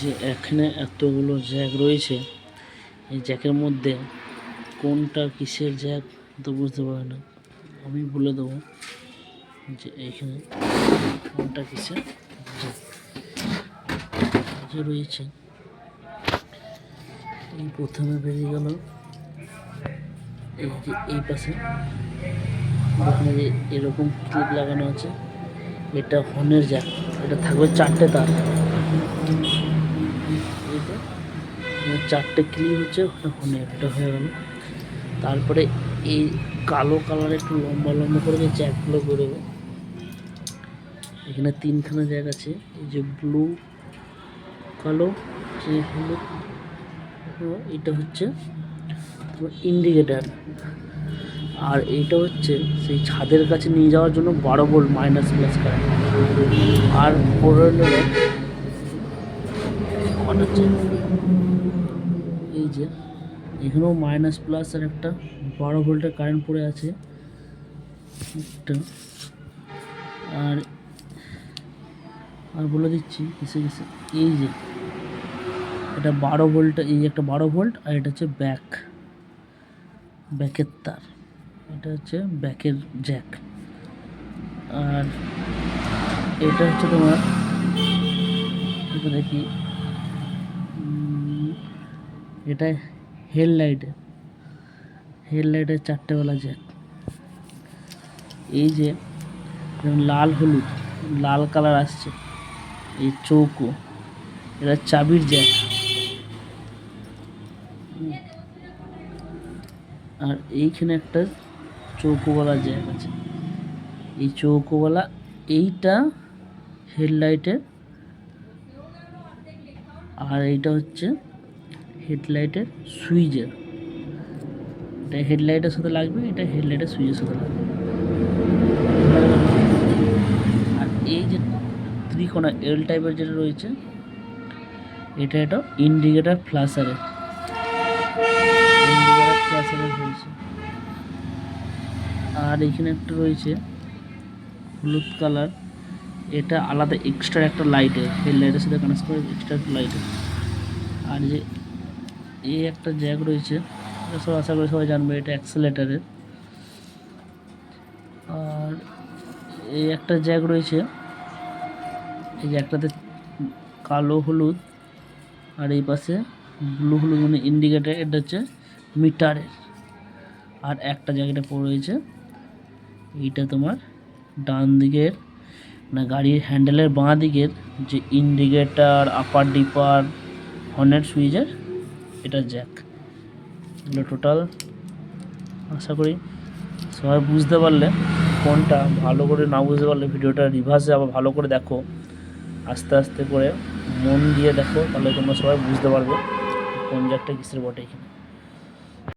যে এখানে এতগুলো জ্যাক রয়েছে, এই জ্যাকের মধ্যে কোনটা কিসের জ্যাক তো বুঝতে পারে না। আমি বলে দেবো যে এখানে কোনটা কিসের জ্যাক যে রয়েছে। এই প্রথমে বেরিয়ে গেল এই যে এই পাশে এখানে যে এরকম ক্লিপ লাগানো আছে, এটা হর্নের জ্যাক। এটা থাকবে 4টে তার, চারটে ক্লিপ হচ্ছে হর্নের, এটা হয়ে গেল। তারপরে এই কালো কালার একটু লম্বা লম্বা করে যে জ্যাকগুলো বেরোবে, এখানে 3খানা জ্যাক আছে। এই যে ব্লু কালো যে হলুদ, এটা হচ্ছে ইন্ডিকেটার। আর এইটা হচ্ছে সেই ছাদের কাছে নিয়ে যাওয়ার জন্য 12 ভোল্ট মাইনাস প্লাস কারেন্ট। আর হচ্ছে এই যে এখানেও মাইনাস প্লাস আর একটা 12 ভোল্টের কারেন্ট পড়ে আছে একটা। আর আর বলে দিচ্ছি কিসে কিসে, এই যে এটা 12 ভোল্ট, এই একটা 12 ভোল্ট, আর এটা হচ্ছে ব্যাকের তার, এটা হচ্ছে ব্যাকের জ্যাক। আর এটা হচ্ছে তোমার এটা দেখি, এটা হেডলাইটের 4টেওয়ালা জ্যাক। এই যে লাল হলুদ লাল কালার আসছে, এই চৌকো, এটা চাবির জ্যাক। আর এইখানে একটা চৌকোওয়ালা জ্যাক আছে, এই চৌকোওয়ালা, এইটা হেডলাইটের, আর এইটা হচ্ছে হেডলাইটের সুইচের। এটা হেডলাইটের সাথে লাগবে, এটা হেডলাইটের সুইচের সাথে লাগবে। আর এই যে ত্রিকোণা এল টাইপের যেটা রয়েছে, এটা একটা ইন্ডিকেটার ফ্ল্যাশারের রয়েছে। আর এখানে একটা রয়েছে হলুদ কালার, এটা আলাদা এক্সট্রা একটা লাইটের, হেডলাইটের সাথে কানেক্ট করে এক্সট্রা একটা লাইটের। আর যে এই একটা জ্যাক রয়েছে, সব আশা করি সবাই জানবে, এটা অ্যাক্সেলেটারের। আর এই একটা জ্যাক রয়েছে, এই জ্যাকটাতে কালো হলুদ, আর এই পাশে ব্লু হলুদ মানে ইন্ডিকেটার, এটা হচ্ছে মিটারের। আর একটা জ্যাকেটে পড়ে রয়েছে, এইটা তোমার ডান দিকের মানে গাড়ির হ্যান্ডেলের বাঁ দিকের যে ইন্ডিকেটার, আপার ডিপার, হর্নের সুইচের, এটা জ্যাক। এগুলো টোটাল আশা করি সবাই বুঝতে পারলে। কোনটা ভালো করে না বুঝতে পারলে ভিডিওটা রিভার্সে আবার ভালো করে দেখো, আস্তে আস্তে করে মন দিয়ে দেখো, তাহলে তোমরা সবাই বুঝতে পারবে কোন জ্যাকটা কিসের বটে এখানে।